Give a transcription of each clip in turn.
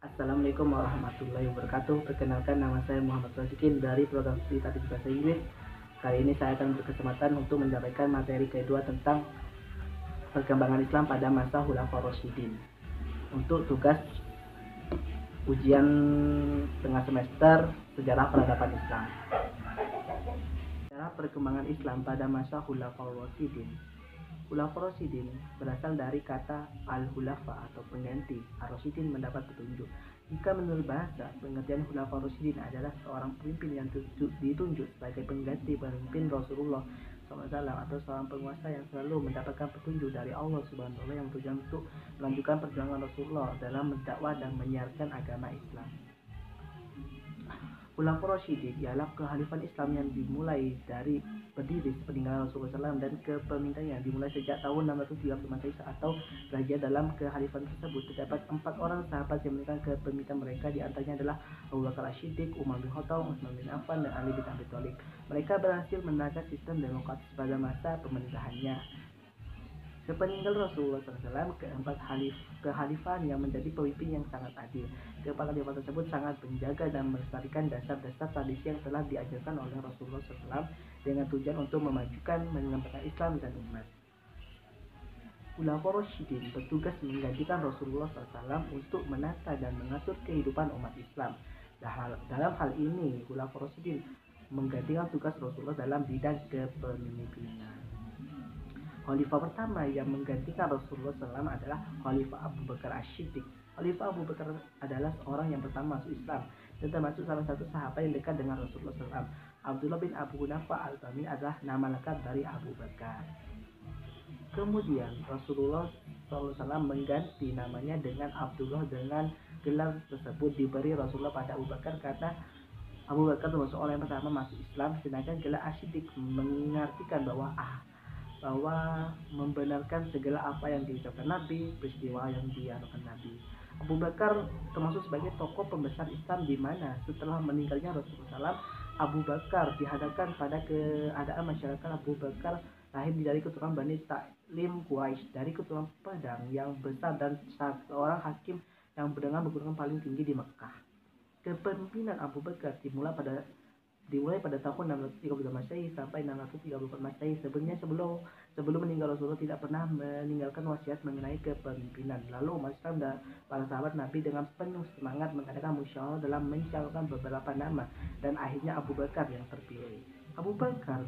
Assalamualaikum warahmatullahi wabarakatuh. Perkenalkan, nama saya Muhammad Rasikin dari program studi Tadris Bahasa Inggris. Kali ini saya akan berkesempatan untuk menyampaikan materi kedua tentang perkembangan Islam pada masa Khulafaur Rasyidin. Untuk tugas ujian tengah semester sejarah peradaban Islam. Sejarah perkembangan Islam pada masa Khulafaur Rasyidin. Khulafaur Rasyidin berasal dari kata al-khulafa atau pengganti. Ar-Rasyidin mendapat petunjuk. Jika menurut bahasa, pengertian Khulafaur Rasyidin adalah seorang pemimpin yang ditunjuk sebagai pengganti pemimpin Rasulullah SAW atau seorang penguasa yang selalu mendapatkan petunjuk dari Allah Subhanahu wa Ta'ala yang bertujuan untuk melanjutkan perjuangan Rasulullah dalam mendakwah dan menyiarkan agama Islam. Khulafaur Rasyidin ialah kehalifan Islam yang dimulai dari berdiri peninggalan Rasulullah SAW dan kepemimpinannya dimulai sejak tahun 630 Masehi atau raja dalam kehalifan tersebut. Terdapat 4 orang sahabat yang memegang kepemimpinan mereka, di antaranya adalah Abu Bakar As-Siddiq, Umar bin Khattab, Utsman bin Affan, dan Ali bin Abi Thalib. Mereka berhasil menegakkan sistem demokratis pada masa pemerintahannya. Sepeninggal Rasulullah SAW, keempat kehalifan yang menjadi pemimpin yang sangat adil. Keempat khalifah tersebut sangat menjaga dan melestarikan dasar-dasar tradisi yang telah diajarkan oleh Rasulullah SAW dengan tujuan untuk memajukan, mengembangkan Islam dan umat. Khulafaur Rasyidin bertugas menggantikan Rasulullah SAW untuk menata dan mengatur kehidupan umat Islam. Dalam hal ini, Khulafaur Rasyidin menggantikan tugas Rasulullah dalam bidang kepemimpinan. Khalifah pertama yang menggantikan Rasulullah SAW adalah Khalifah Abu Bakar As-Siddiq. Khalifah Abu Bakar adalah seorang yang pertama masuk Islam dan termasuk salah satu sahabat yang dekat dengan Rasulullah SAW. Abdullah bin Abu Hunafa Al-Tamimi adalah nama lengkap dari Abu Bakar. Kemudian Rasulullah SAW mengganti namanya dengan Abdullah, dengan gelar tersebut diberi Rasulullah pada Abu Bakar karena Abu Bakar termasuk orang yang pertama masuk Islam, sedangkan gelar As-Siddiq mengartikan bahwa membenarkan segala apa yang diucapkan Nabi, peristiwa yang dialami Nabi. Abu Bakar termasuk sebagai tokoh pembesar Islam, di mana setelah meninggalnya Rasulullah SAW, Abu Bakar dihadapkan pada keadaan masyarakat. Abu Bakar lahir dari keturunan Bani Taklim Quraisy, dari keturunan pedang yang besar dan seorang hakim yang dengan kedudukan paling tinggi di Mekah. Kepemimpinan Abu Bakar dimulai pada tahun 632 Masehi sampai 634 Masehi. Sebenarnya sebelum meninggal Rasulullah tidak pernah meninggalkan wasiat mengenai kepemimpinan. Lalu umat Islam dan para sahabat Nabi dengan penuh semangat mengadakan musyawarah dalam mencalonkan beberapa nama, dan akhirnya Abu Bakar yang terpilih. Abu Bakar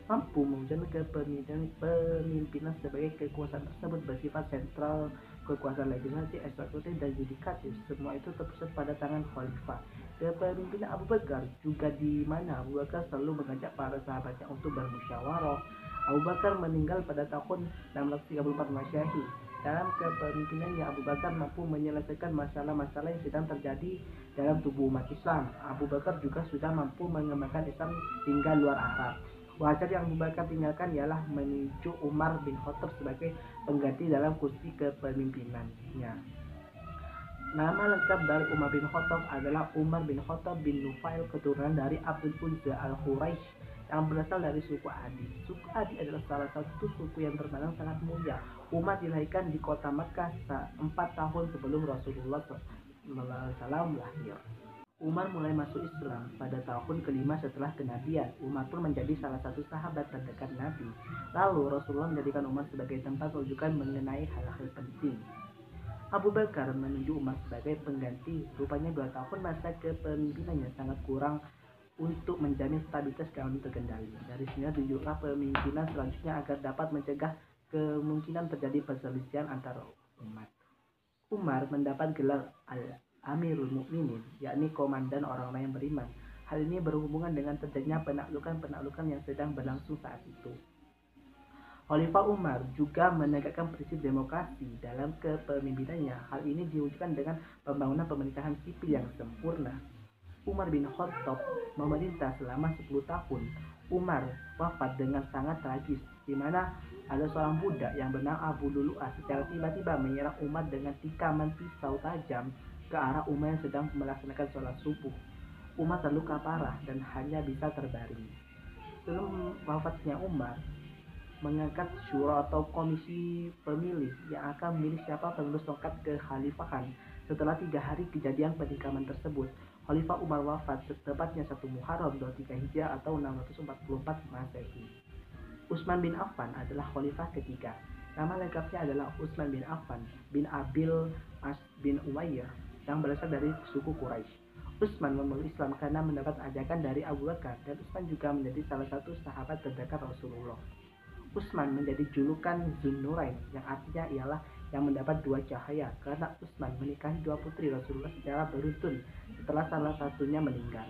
mampu mewujudkan kepemimpinan sebagai kekuasaan tersebut bersifat sentral. Kekuasaan legislatif, eksekutif, dan yudikatif, semua itu terpusat pada tangan khalifah. Kepemimpinan Abu Bakar juga di mana Abu Bakar selalu mengajak para sahabatnya untuk bermusyawarah. Abu Bakar meninggal pada tahun 634 Masehi. Dalam kepemimpinannya, Abu Bakar mampu menyelesaikan masalah-masalah yang sedang terjadi dalam tubuh umat Islam. Abu Bakar juga sudah mampu mengembangkan Islam hingga luar Arab. Wajah yang Abu Bakar tinggalkan ialah menunjuk Umar bin Khattab sebagai pengganti dalam kursi kepemimpinannya. Nama lengkap dari Umar bin Khattab adalah Umar bin Khattab bin Nufail, keturunan dari Abdul Uzza al-Quraisy yang berasal dari suku Adi. Suku Adi adalah salah satu suku yang terkenal sangat mulia. Umar dilahirkan di kota Makkah 4 tahun sebelum Rasulullah SAW lahir. Umar mulai masuk Islam pada tahun kelima setelah kenabian. Umar pun menjadi salah satu sahabat terdekat Nabi. Lalu Rasulullah menjadikan Umar sebagai tempat rujukan mengenai hal-hal penting. Abu Bakar menunjuk Umar sebagai pengganti. Rupanya 2 tahun masa kepemimpinannya sangat kurang untuk menjamin stabilitas keamanan terkendali. Dari sini tunjuklah pemimpinan selanjutnya agar dapat mencegah kemungkinan terjadi perselisihan antara umat. Umar mendapat gelar Amirul Mukminin, yakni komandan orang-orang yang beriman. Hal ini berhubungan dengan terjadinya penaklukan yang sedang berlangsung saat itu. Khalifah Umar juga menegakkan prinsip demokrasi dalam kepemimpinannya. Hal ini diwujudkan dengan pembangunan pemerintahan sipil yang sempurna. Umar bin Khattab memerintah selama 10 tahun. Umar wafat dengan sangat tragis, di mana ada seorang budak yang bernama Abu Lulu'ah secara tiba-tiba menyerang Umar dengan tikaman pisau tajam ke arah Umar yang sedang melaksanakan sholat subuh. Umar terluka parah dan hanya bisa terbaring. Sebelum wafatnya, Umar mengangkat syura atau komisi pemilih yang akan memilih siapa penerus tongkat kekhalifahan. Setelah 3 hari kejadian penikaman tersebut, Khalifah Umar wafat tepatnya 1 Muharram 23 Hijriah atau 644 Masehi. Utsman bin Affan adalah khalifah ketiga. Nama lengkapnya adalah Utsman bin Affan bin Abil As bin Umayyah yang berasal dari suku Quraisy. Utsman memeluk Islam karena mendapat ajakan dari Abu Bakar, dan Utsman juga menjadi salah satu sahabat terdekat Rasulullah. Utsman menjadi julukan Zunnurain yang artinya ialah yang mendapat 2 cahaya karena Utsman menikahi 2 putri Rasulullah secara beruntun setelah salah satunya meninggal.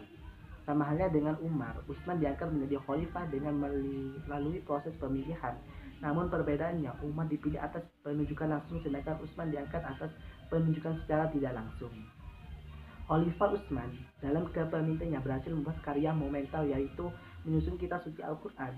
Sama halnya dengan Umar, Utsman diangkat menjadi khalifah dengan melalui proses pemilihan. Namun perbedaannya, Umar dipilih atas penunjukan langsung sedangkan Utsman diangkat atas penunjukan secara tidak langsung. Khalifah Utsman dalam kepemimpinannya berhasil membuat karya monumental yaitu menyusun kitab suci Al-Quran.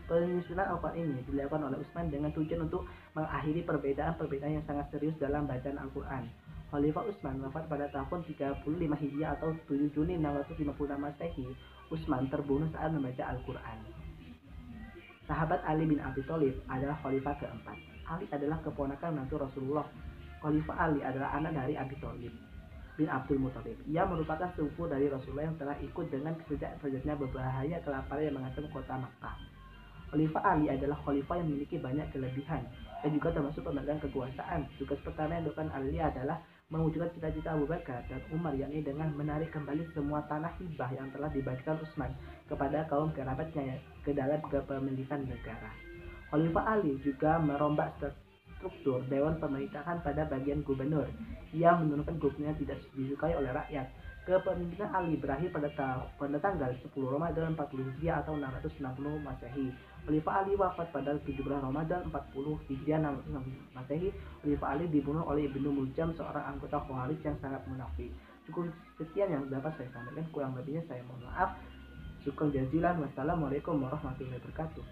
Penyusunan Al-Quran ini dilakukan oleh Utsman dengan tujuan untuk mengakhiri perbedaan-perbedaan yang sangat serius dalam bacaan Al-Quran. Khalifah Utsman wafat pada tahun 35 Hijriah atau 7 Juni 656 Masehi. Utsman terbunuh saat membaca Al-Quran. Sahabat Ali bin Abi Thalib adalah khalifah keempat. Ali adalah keponakan menantu Rasulullah. Khalifah Ali adalah anak dari Abi Thalib bin Abdul Muthalib. Ia merupakan sepupu dari Rasulullah yang telah ikut dengan sejak terjadinya berbahaya kelaparan yang mengancam kota Makkah. Khalifah Ali adalah khalifah yang memiliki banyak kelebihan dan juga termasuk pemegang kekuasaan. Tugas pertama yang dilakukan Ali adalah mewujudkan cita-cita Abu Bakar dan Umar, yakni dengan menarik kembali semua tanah hibah yang telah dibagikan Utsman kepada kaum kerabatnya ke dalam kepemilikan negara. Khalifah Ali juga merombak struktur Dewan Pemerintahan pada bagian gubernur. Ia menurunkan gubernur yang tidak disukai oleh rakyat. Kepemimpinan Ali berakhir pada tanggal 10 Ramadan 40 Hijriah atau 660 Masehi. Khalifah Ali wafat pada 17 Ramadan 40 Hijriah 660 Masehi. Khalifah Ali dibunuh oleh Ibnu Muljam, seorang anggota Khawarij yang sangat munafik. Cukup sekian yang dapat saya sampaikan, kurang lebihnya saya mohon maaf. Syukran jazilan. Wassalamualaikum warahmatullahi wabarakatuh.